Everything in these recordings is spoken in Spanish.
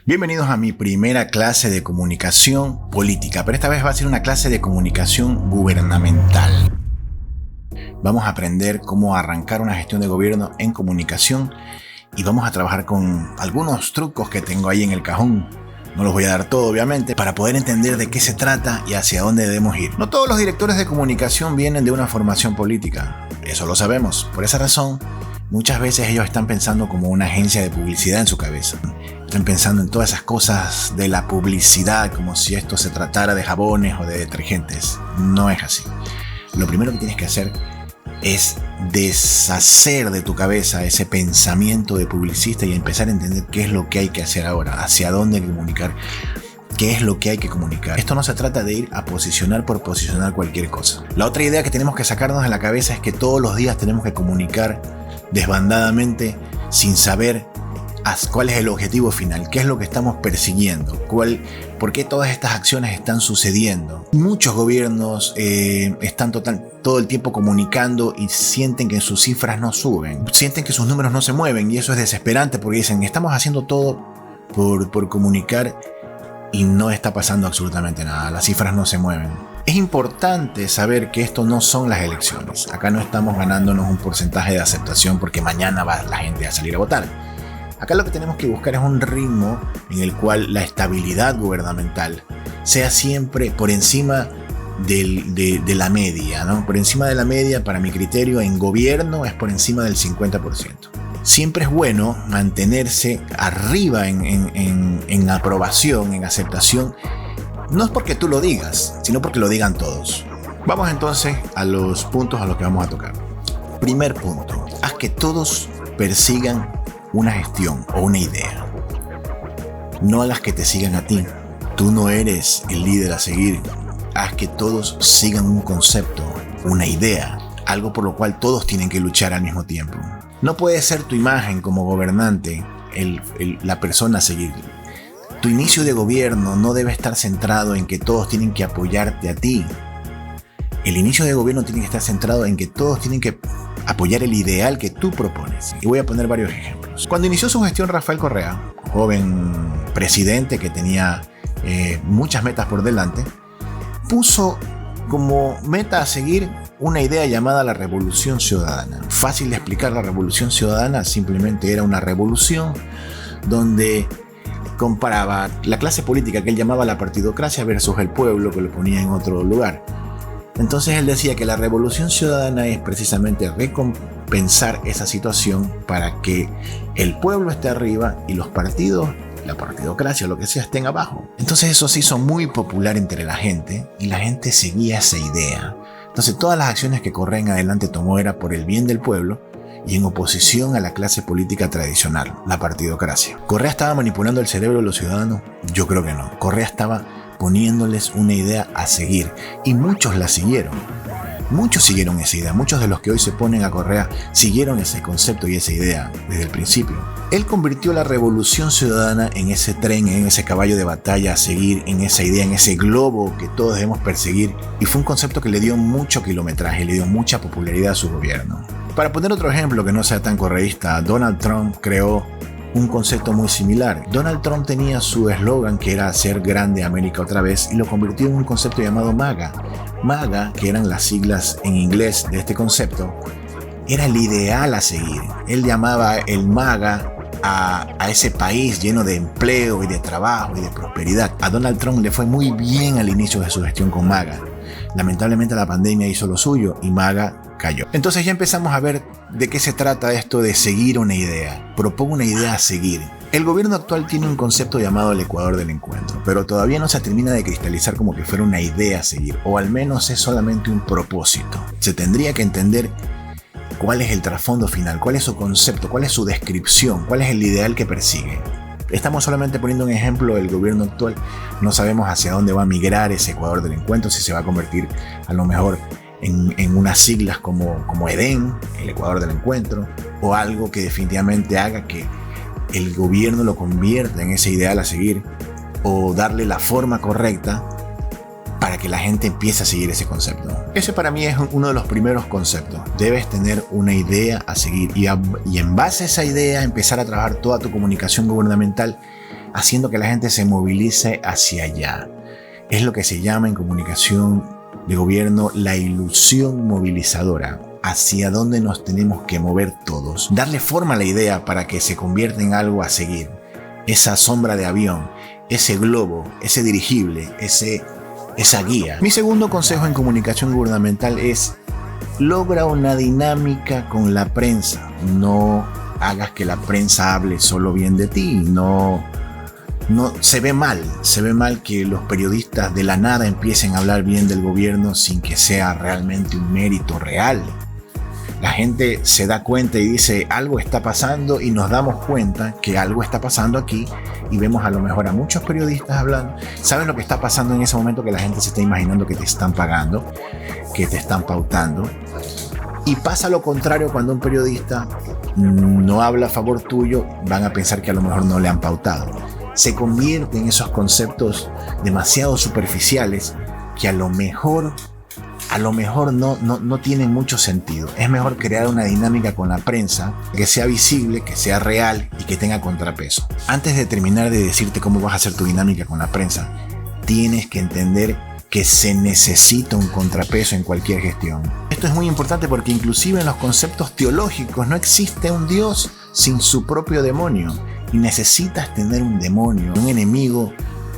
Bienvenidos a mi primera clase de comunicación política, pero esta vez va a ser una clase de comunicación gubernamental. Vamos a aprender cómo arrancar una gestión de gobierno en comunicación y vamos a trabajar con algunos trucos que tengo ahí en el cajón. No los voy a dar todo, obviamente, para poder entender de qué se trata y hacia dónde debemos ir. No todos los directores de comunicación vienen de una formación política, eso lo sabemos. Por esa razón, muchas veces ellos están pensando como una agencia de publicidad en su cabeza. Están pensando en todas esas cosas de la publicidad, como si esto se tratara de jabones o de detergentes. No es así. Lo primero que tienes que hacer es deshacer de tu cabeza ese pensamiento de publicista y empezar a entender qué es lo que hay que hacer ahora, hacia dónde hay que comunicar, qué es lo que hay que comunicar. Esto no se trata de ir a posicionar por posicionar cualquier cosa. La otra idea que tenemos que sacarnos de la cabeza es que todos los días tenemos que comunicar desbandadamente sin saber cuál es el objetivo final, qué es lo que estamos persiguiendo, por qué todas estas acciones están sucediendo. Muchos gobiernos están todo el tiempo comunicando y sienten que sus cifras no suben, sienten que sus números no se mueven, y eso es desesperante porque dicen, estamos haciendo todo por comunicar y no está pasando absolutamente nada, las cifras no se mueven. Es importante saber que esto no son las elecciones. Acá no estamos ganándonos un porcentaje de aceptación porque mañana va la gente a salir a votar. Acá lo que tenemos que buscar es un ritmo en el cual la estabilidad gubernamental sea siempre por encima de la media, ¿no? Por encima de la media, para mi criterio, en gobierno es por encima del 50%. Siempre es bueno mantenerse arriba en aprobación, en aceptación. No es porque tú lo digas, sino porque lo digan todos. Vamos entonces a los puntos a los que vamos a tocar. Primer punto, haz que todos persigan una gestión o una idea. No hagas que te sigan a ti. Tú no eres el líder a seguir. Haz que todos sigan un concepto, una idea, algo por lo cual todos tienen que luchar al mismo tiempo. No puede ser tu imagen como gobernante la persona a seguir. Tu inicio de gobierno no debe estar centrado en que todos tienen que apoyarte a ti. El inicio de gobierno tiene que estar centrado en que todos tienen que apoyar el ideal que tú propones. Y voy a poner varios ejemplos. Cuando inició su gestión Rafael Correa, joven presidente que tenía muchas metas por delante, puso como meta a seguir una idea llamada la Revolución Ciudadana. Fácil de explicar, la Revolución Ciudadana simplemente era una revolución donde comparaba la clase política que él llamaba la partidocracia versus el pueblo, que lo ponía en otro lugar. Entonces él decía que la revolución ciudadana es precisamente recompensar esa situación para que el pueblo esté arriba y los partidos, la partidocracia o lo que sea, estén abajo. Entonces eso se hizo muy popular entre la gente y la gente seguía esa idea. Entonces todas las acciones que Correa en adelante tomó era por el bien del pueblo y en oposición a la clase política tradicional, la partidocracia. ¿Correa estaba manipulando el cerebro de los ciudadanos? Yo creo que no. Correa estaba poniéndoles una idea a seguir y muchos la siguieron. Muchos siguieron esa idea. Muchos de los que hoy se ponen a Correa siguieron ese concepto y esa idea desde el principio. Él convirtió la revolución ciudadana en ese tren, en ese caballo de batalla a seguir, en esa idea, en ese globo que todos debemos perseguir, y fue un concepto que le dio mucho kilometraje, le dio mucha popularidad a su gobierno. Para poner otro ejemplo que no sea tan correísta, Donald Trump creó un concepto muy similar. Donald Trump tenía su eslogan que era hacer grande América otra vez y lo convirtió en un concepto llamado MAGA. MAGA, que eran las siglas en inglés de este concepto, era el ideal a seguir. Él llamaba el MAGA a ese país lleno de empleo y de trabajo y de prosperidad. A Donald Trump le fue muy bien al inicio de su gestión con MAGA. Lamentablemente la pandemia hizo lo suyo y MAGA cayó. Entonces ya empezamos a ver de qué se trata esto de seguir una idea. Propongo una idea a seguir. El gobierno actual tiene un concepto llamado el Ecuador del encuentro, pero todavía no se termina de cristalizar como que fuera una idea a seguir, o al menos es solamente un propósito. Se tendría que entender cuál es el trasfondo final, cuál es su concepto, cuál es su descripción, cuál es el ideal que persigue. Estamos solamente poniendo un ejemplo del gobierno actual. No sabemos hacia dónde va a migrar ese Ecuador del encuentro, si se va a convertir a lo mejor en unas siglas como EDEN, el Ecuador del encuentro, o algo que definitivamente haga que el gobierno lo convierta en ese ideal a seguir, o darle la forma correcta para que la gente empiece a seguir ese concepto. Ese para mí es uno de los primeros conceptos. Debes tener una idea a seguir y en base a esa idea empezar a trabajar toda tu comunicación gubernamental haciendo que la gente se movilice hacia allá. Es lo que se llama en comunicación de gobierno la ilusión movilizadora, hacia dónde nos tenemos que mover todos. Darle forma a la idea para que se convierta en algo a seguir. Esa sombra de avión, ese globo, ese dirigible, esa guía. Mi segundo consejo en comunicación gubernamental es: logra una dinámica con la prensa. No hagas que la prensa hable solo bien de ti. No se ve mal que los periodistas de la nada empiecen a hablar bien del gobierno sin que sea realmente un mérito real. La gente se da cuenta y dice, algo está pasando, y nos damos cuenta que algo está pasando aquí, y vemos a lo mejor a muchos periodistas hablando. ¿Sabes lo que está pasando en ese momento? Que la gente se está imaginando que te están pagando, que te están pautando. Y pasa lo contrario: cuando un periodista no habla a favor tuyo, van a pensar que a lo mejor no le han pautado. Se convierte en esos conceptos demasiado superficiales que a lo mejor no tienen mucho sentido. Es mejor crear una dinámica con la prensa que sea visible, que sea real y que tenga contrapeso. Antes de terminar de decirte cómo vas a hacer tu dinámica con la prensa, tienes que entender que se necesita un contrapeso en cualquier gestión. Esto es muy importante porque inclusive en los conceptos teológicos no existe un Dios sin su propio demonio, y necesitas tener un demonio, un enemigo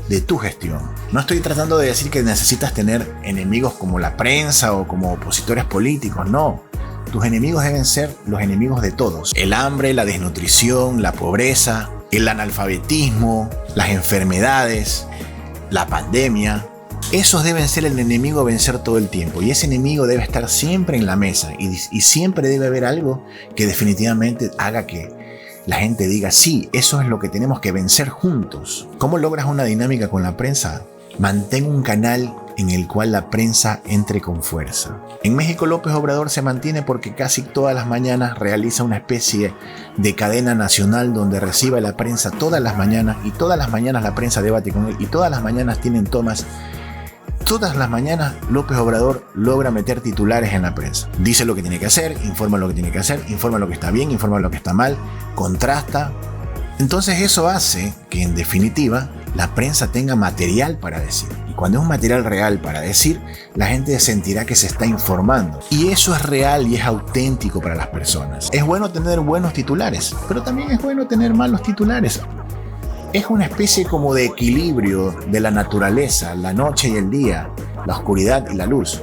de tu gestión. No estoy tratando de decir que necesitas tener enemigos como la prensa o como opositores políticos, no. Tus enemigos deben ser los enemigos de todos. El hambre, la desnutrición, la pobreza, el analfabetismo, las enfermedades, la pandemia. Esos deben ser el enemigo a vencer todo el tiempo, y ese enemigo debe estar siempre en la mesa, y siempre debe haber algo que definitivamente haga que la gente diga, sí, eso es lo que tenemos que vencer juntos. ¿Cómo logras una dinámica con la prensa? Mantén un canal en el cual la prensa entre con fuerza. En México, López Obrador se mantiene porque casi todas las mañanas realiza una especie de cadena nacional donde recibe a la prensa todas las mañanas, y todas las mañanas la prensa debate con él, y todas las mañanas tienen tomas. Todas las mañanas López Obrador logra meter titulares en la prensa. Dice lo que tiene que hacer, informa lo que tiene que hacer, informa lo que está bien, informa lo que está mal, contrasta. Entonces eso hace que, en definitiva, la prensa tenga material para decir. Y cuando es un material real para decir, la gente sentirá que se está informando. Y eso es real y es auténtico para las personas. Es bueno tener buenos titulares, pero también es bueno tener malos titulares. Es una especie como de equilibrio de la naturaleza, la noche y el día, la oscuridad y la luz.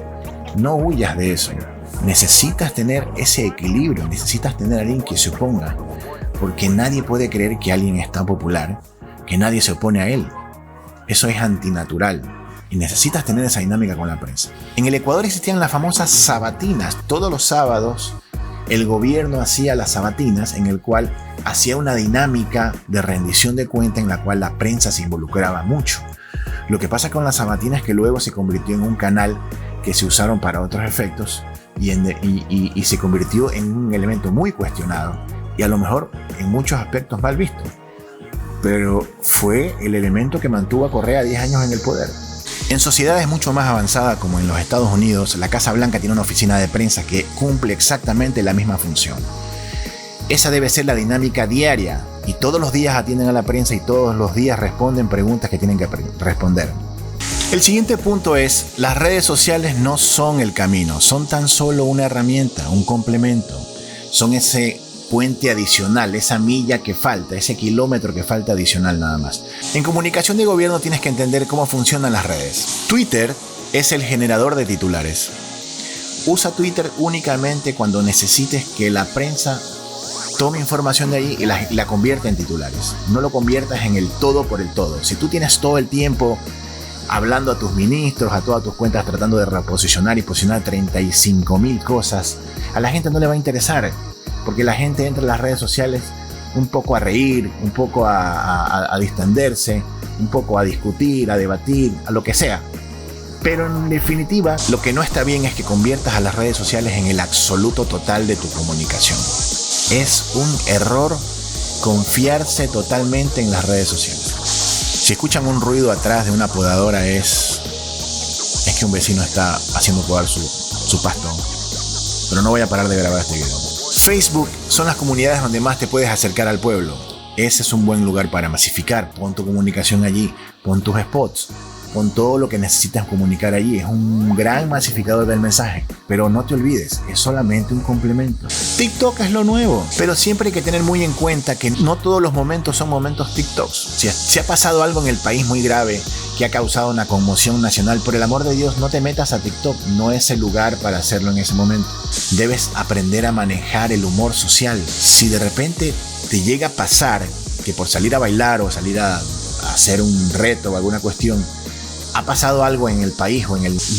No huyas de eso. Necesitas tener ese equilibrio, necesitas tener a alguien que se oponga, porque nadie puede creer que alguien es tan popular que nadie se opone a él. Eso es antinatural, y necesitas tener esa dinámica con la prensa. En el Ecuador existían las famosas sabatinas. Todos los sábados el gobierno hacía las sabatinas, en el cual hacía una dinámica de rendición de cuenta en la cual la prensa se involucraba mucho. Lo que pasa con las sabatinas es que luego se convirtió en un canal que se usaron para otros efectos, y se convirtió en un elemento muy cuestionado, y a lo mejor en muchos aspectos mal visto, pero fue el elemento que mantuvo a Correa 10 años en el poder. En sociedades mucho más avanzadas, como en los Estados Unidos, la Casa Blanca tiene una oficina de prensa que cumple exactamente la misma función. Esa debe ser la dinámica diaria, y todos los días atienden a la prensa y todos los días responden preguntas que tienen que responder. El siguiente punto es: las redes sociales no son el camino, son tan solo una herramienta, un complemento. Son ese puente adicional, esa milla que falta, ese kilómetro que falta adicional nada más. En comunicación de gobierno tienes que entender cómo funcionan las redes. Twitter es el generador de titulares. Usa Twitter únicamente cuando necesites que la prensa tome información de ahí y la convierta en titulares. No lo conviertas en el todo por el todo. Si tú tienes todo el tiempo hablando a tus ministros, a todas tus cuentas, tratando de reposicionar y posicionar 35.000 cosas, a la gente no le va a interesar, porque la gente entra en las redes sociales un poco a reír, un poco a distenderse, un poco a discutir, a debatir, a lo que sea. Pero en definitiva, lo que no está bien es que conviertas a las redes sociales en el absoluto total de tu comunicación. Es un error confiarse totalmente en las redes sociales. Si escuchan un ruido atrás de una podadora, es que un vecino está haciendo podar su pasto. Pero no voy a parar de grabar este video. Facebook son las comunidades donde más te puedes acercar al pueblo. ese es un buen lugar para masificar. Pon tu comunicación allí, pon tus spots, pon todo lo que necesitas comunicar allí. Es un gran masificador del mensaje, pero no te olvides, es solamente un complemento. TikTok es lo nuevo, pero siempre hay que tener muy en cuenta que no todos los momentos son momentos TikToks. Si ha pasado algo en el país muy grave que ha causado una conmoción nacional, por el amor de Dios, no te metas a TikTok, no es el lugar para hacerlo en ese momento. Debes aprender a manejar el humor social. Si de repente te llega a pasar que por salir a bailar o salir a hacer un reto o alguna cuestión, ha pasado algo en el país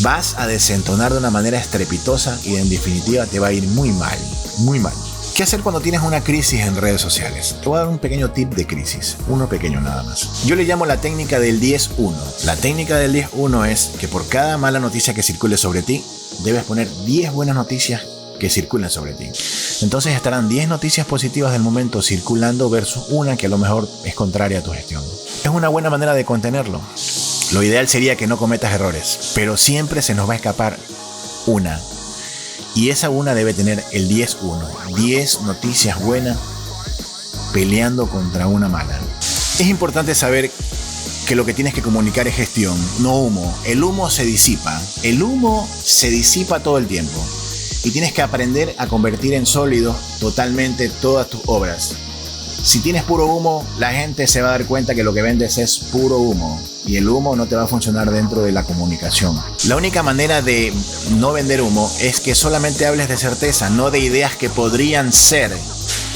vas a desentonar de una manera estrepitosa y en definitiva te va a ir muy mal, muy mal. ¿Qué hacer cuando tienes una crisis en redes sociales? Te voy a dar un pequeño tip de crisis, uno pequeño nada más. Yo le llamo la técnica del 10-1. La técnica del 10-1 es que por cada mala noticia que circule sobre ti, debes poner 10 buenas noticias que circulen sobre ti. Entonces estarán 10 noticias positivas del momento circulando versus una que a lo mejor es contraria a tu gestión. Es una buena manera de contenerlo. Lo ideal sería que no cometas errores, pero siempre se nos va a escapar una. Y esa una debe tener el 10-1. 10 noticias buenas peleando contra una mala. Es importante saber que lo que tienes que comunicar es gestión, no humo. El humo se disipa. El humo se disipa todo el tiempo. Y tienes que aprender a convertir en sólido totalmente todas tus obras. Si tienes puro humo, la gente se va a dar cuenta que lo que vendes es puro humo. Y el humo no te va a funcionar dentro de la comunicación. La única manera de no vender humo es que solamente hables de certeza, no de ideas que podrían ser.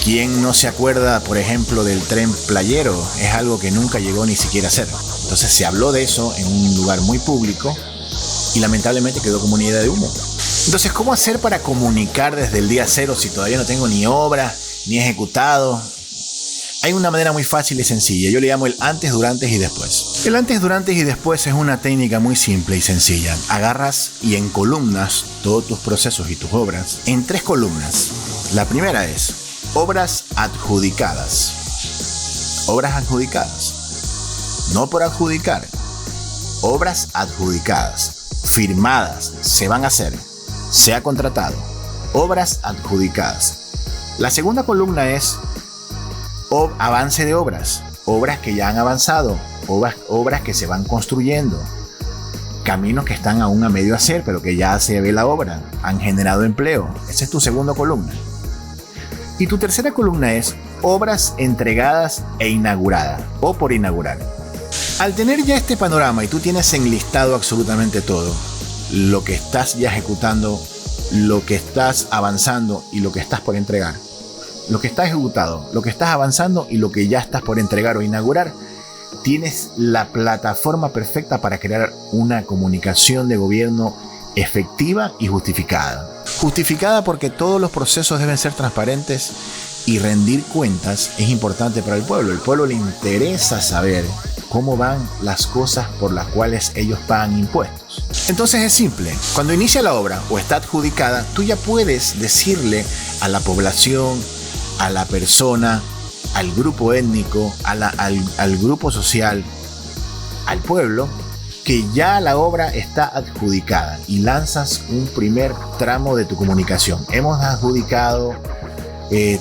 ¿Quién no se acuerda, por ejemplo, del tren playero? Es algo que nunca llegó ni siquiera a ser. Entonces se habló de eso en un lugar muy público y lamentablemente quedó como una idea de humo. Entonces, ¿cómo hacer para comunicar desde el día cero si todavía no tengo ni obra, ni ejecutado? Hay una manera muy fácil y sencilla. Yo le llamo el antes, durante y después. El antes, durante y después es una técnica muy simple y sencilla. Agarras y encolumnas todos tus procesos y tus obras en 3 columnas. La primera es obras adjudicadas. Obras adjudicadas. No por adjudicar. Obras adjudicadas. Firmadas. Se van a hacer. Se ha contratado. Obras adjudicadas. La segunda columna es avance de obras. Obras que ya han avanzado. Obras que se van construyendo. Caminos que están aún a medio hacer, pero que ya se ve la obra. Han generado empleo. Esa es tu segunda columna. Y tu tercera columna es obras entregadas e inauguradas o por inaugurar. Al tener ya este panorama y tú tienes enlistado absolutamente todo, lo que estás ya ejecutando, lo que estás avanzando y lo que estás por entregar, lo que está ejecutado, lo que estás avanzando y lo que ya estás por entregar o inaugurar, tienes la plataforma perfecta para crear una comunicación de gobierno efectiva y justificada. Justificada porque todos los procesos deben ser transparentes y rendir cuentas es importante para el pueblo. El pueblo le interesa saber cómo van las cosas por las cuales ellos pagan impuestos. Entonces es simple. Cuando inicia la obra o está adjudicada, tú ya puedes decirle a la población, a la persona, al grupo étnico, al grupo social, al pueblo, que ya la obra está adjudicada y lanzas un primer tramo de tu comunicación. Hemos adjudicado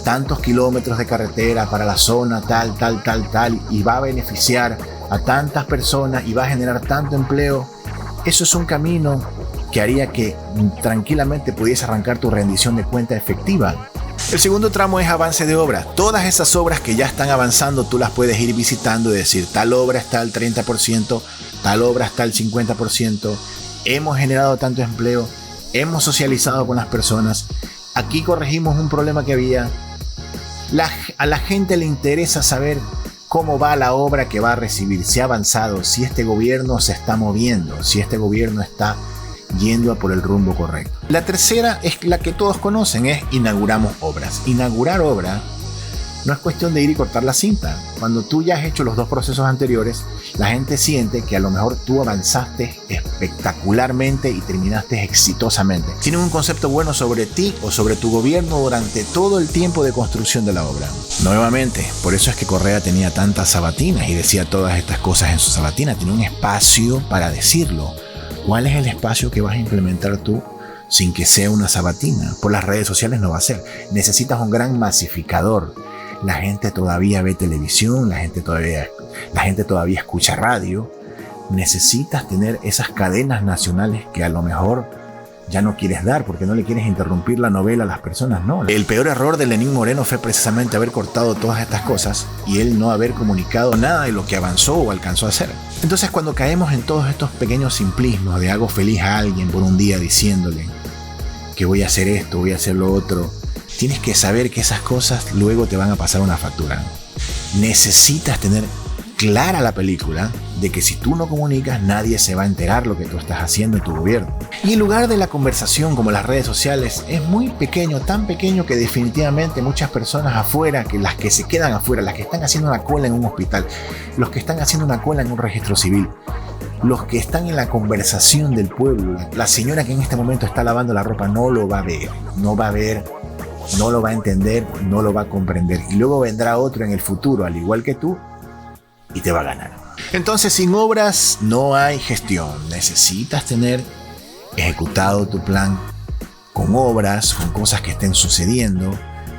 tantos kilómetros de carretera para la zona tal, y va a beneficiar a tantas personas y va a generar tanto empleo. Eso es un camino que haría que tranquilamente pudiese arrancar tu rendición de cuenta efectiva. El segundo tramo es avance de obra. Todas esas obras que ya están avanzando, tú las puedes ir visitando y decir, tal obra está al 30%, tal obra está al 50%, hemos generado tanto empleo, hemos socializado con las personas, aquí corregimos un problema que había. A la gente le interesa saber cómo va la obra que va a recibir, si ha avanzado, si este gobierno se está moviendo, si este gobierno está yendo a por el rumbo correcto. La tercera es la que todos conocen, es inauguramos obras. Inaugurar obra no es cuestión de ir y cortar la cinta. Cuando tú ya has hecho los 2 procesos anteriores, la gente siente que a lo mejor tú avanzaste espectacularmente y terminaste exitosamente. Tienen un concepto bueno sobre ti o sobre tu gobierno durante todo el tiempo de construcción de la obra. Nuevamente, por eso es que Correa tenía tantas sabatinas y decía todas estas cosas en su sabatina. Tiene un espacio para decirlo. ¿Cuál es el espacio que vas a implementar tú sin que sea una sabatina? Por las redes sociales no va a ser. Necesitas un gran masificador. la gente todavía ve televisión, la gente todavía escucha radio. Necesitas tener esas cadenas nacionales que a lo mejor ya no quieres dar porque no le quieres interrumpir la novela a las personas, no. El peor error de Lenín Moreno fue precisamente haber cortado todas estas cosas y él no haber comunicado nada de lo que avanzó o alcanzó a hacer. Entonces, cuando caemos en todos estos pequeños simplismos de hago feliz a alguien por un día diciéndole que voy a hacer esto, voy a hacer lo otro, tienes que saber que esas cosas luego te van a pasar una factura. Necesitas tener clara la película de que si tú no comunicas, nadie se va a enterar lo que tú estás haciendo en tu gobierno. Y el lugar de la conversación, como las redes sociales, es muy pequeño, tan pequeño que definitivamente muchas personas afuera, que las que se quedan afuera, las que están haciendo una cola en un hospital, los que están haciendo una cola en un registro civil, los que están en la conversación del pueblo, la señora que en este momento está lavando la ropa no lo va a ver, no lo va a entender, no lo va a comprender. Y luego vendrá otro en el futuro, al igual que tú, y te va a ganar. Entonces, sin obras no hay gestión. Necesitas tener ejecutado tu plan con obras, con cosas que estén sucediendo,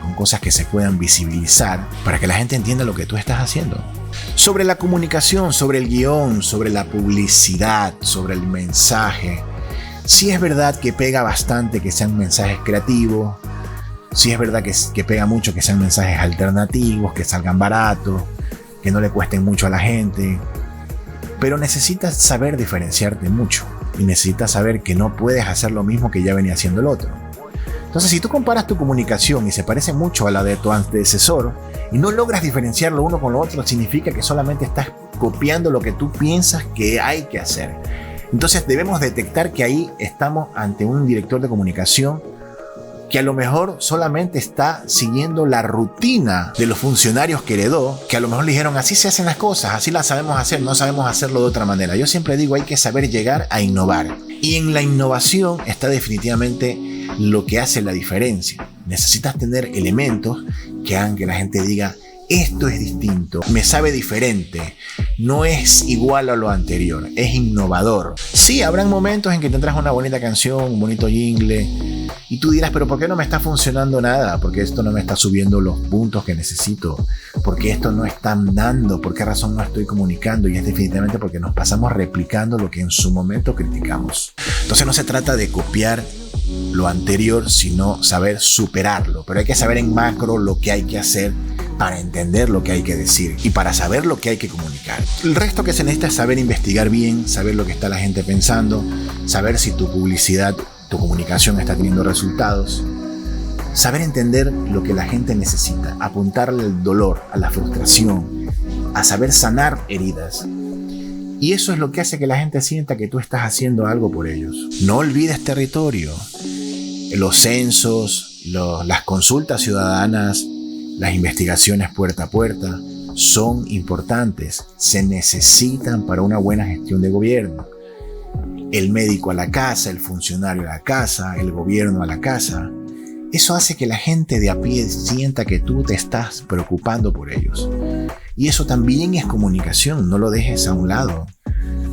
con cosas que se puedan visibilizar para que la gente entienda lo que tú estás haciendo. Sobre la comunicación, sobre el guión, sobre la publicidad, sobre el mensaje. Sí es verdad que pega bastante que sean mensajes creativos. Sí es verdad que pega mucho que sean mensajes alternativos, que salgan baratos, que no le cuesten mucho a la gente, pero necesitas saber diferenciarte mucho y necesitas saber que no puedes hacer lo mismo que ya venía haciendo el otro. Entonces, si tú comparas tu comunicación y se parece mucho a la de tu antecesor y no logras diferenciar lo uno con lo otro, significa que solamente estás copiando lo que tú piensas que hay que hacer. Entonces, debemos detectar que ahí estamos ante un director de comunicación que a lo mejor solamente está siguiendo la rutina de los funcionarios que heredó, que a lo mejor le dijeron así se hacen las cosas, así las sabemos hacer, no sabemos hacerlo de otra manera. Yo siempre digo, hay que saber llegar a innovar. Y en la innovación está definitivamente lo que hace la diferencia. Necesitas tener elementos que hagan que la gente diga, esto es distinto, me sabe diferente, no es igual a lo anterior, es innovador. Sí, habrán momentos en que tendrás una bonita canción, un bonito jingle, y tú dirás, pero ¿por qué no me está funcionando nada? ¿Por qué esto no me está subiendo los puntos que necesito? ¿Por qué esto no está dando? ¿Por qué razón no estoy comunicando? Y es definitivamente porque nos pasamos replicando lo que en su momento criticamos. Entonces no se trata de copiar lo anterior, sino saber superarlo. Pero hay que saber en macro lo que hay que hacer para entender lo que hay que decir y para saber lo que hay que comunicar. El resto que se necesita es saber investigar bien, saber lo que está la gente pensando, saber si tu publicidad, tu comunicación está teniendo resultados, saber entender lo que la gente necesita, apuntarle al dolor, a la frustración, a saber sanar heridas. Y eso es lo que hace que la gente sienta que tú estás haciendo algo por ellos. No olvides territorio. Los censos, las consultas ciudadanas, las investigaciones puerta a puerta son importantes. Se necesitan para una buena gestión de gobierno. El médico a la casa, el funcionario a la casa, el gobierno a la casa. Eso hace que la gente de a pie sienta que tú te estás preocupando por ellos. Y eso también es comunicación, no lo dejes a un lado.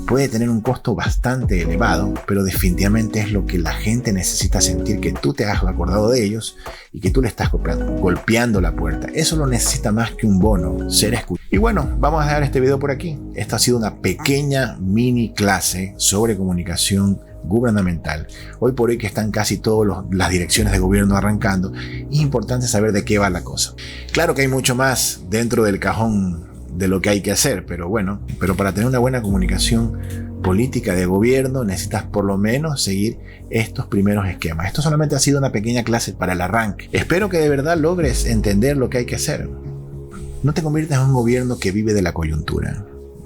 Puede tener un costo bastante elevado, pero definitivamente es lo que la gente necesita sentir, que tú te has acordado de ellos y que tú le estás golpeando la puerta. Eso lo necesita más que un bono, ser escuchado. Y bueno, vamos a dejar este video por aquí. Esta ha sido una pequeña mini clase sobre comunicación gubernamental. Hoy por hoy que están casi todas las direcciones de gobierno arrancando, es importante saber de qué va la cosa. Claro que hay mucho más dentro del cajón de lo que hay que hacer, pero para tener una buena comunicación política de gobierno necesitas por lo menos seguir estos primeros esquemas. Esto solamente ha sido una pequeña clase para el arranque. Espero que de verdad logres entender lo que hay que hacer. No te conviertas en un gobierno que vive de la coyuntura.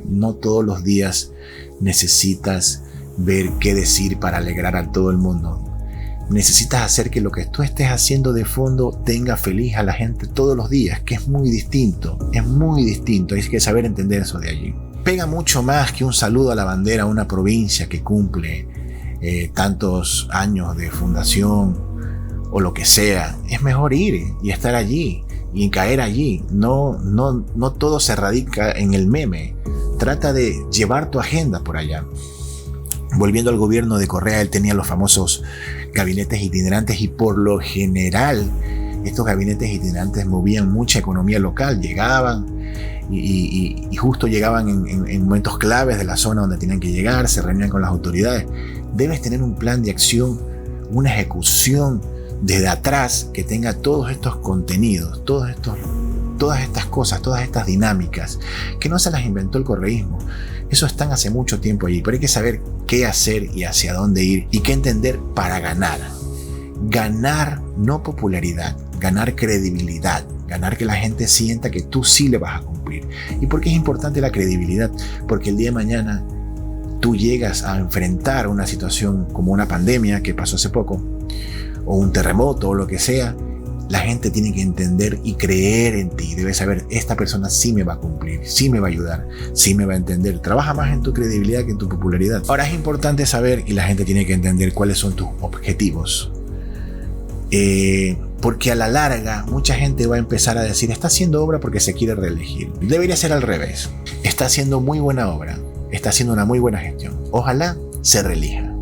No todos los días necesitas ver qué decir para alegrar a todo el mundo. Necesitas hacer que lo que tú estés haciendo de fondo tenga feliz a la gente todos los días, que es muy distinto, hay que saber entender eso de allí. Pega mucho más que un saludo a la bandera a una provincia que cumple tantos años de fundación o lo que sea. Es mejor ir y estar allí y caer allí. No todo se radica en el meme. Trata de llevar tu agenda por allá. Volviendo al gobierno de Correa, él tenía los famosos gabinetes itinerantes y por lo general estos gabinetes itinerantes movían mucha economía local, llegaban y justo llegaban en momentos claves de la zona donde tenían que llegar, se reunían con las autoridades. Debes tener un plan de acción, una ejecución desde atrás que tenga todos estos contenidos, todas estas cosas, todas estas dinámicas, que no se las inventó el correísmo. Eso están hace mucho tiempo allí, pero hay que saber qué hacer y hacia dónde ir y qué entender para ganar. Ganar no popularidad, ganar credibilidad, ganar que la gente sienta que tú sí le vas a cumplir. ¿Y por qué es importante la credibilidad? Porque el día de mañana tú llegas a enfrentar una situación como una pandemia que pasó hace poco, o un terremoto o lo que sea. La gente tiene que entender y creer en ti. Debes saber, esta persona sí me va a cumplir, sí me va a ayudar, sí me va a entender. Trabaja más en tu credibilidad que en tu popularidad. Ahora es importante saber, y la gente tiene que entender, cuáles son tus objetivos. Porque a la larga mucha gente va a empezar a decir, está haciendo obra porque se quiere reelegir. Debería ser al revés. Está haciendo muy buena obra, está haciendo una muy buena gestión. Ojalá se reelija.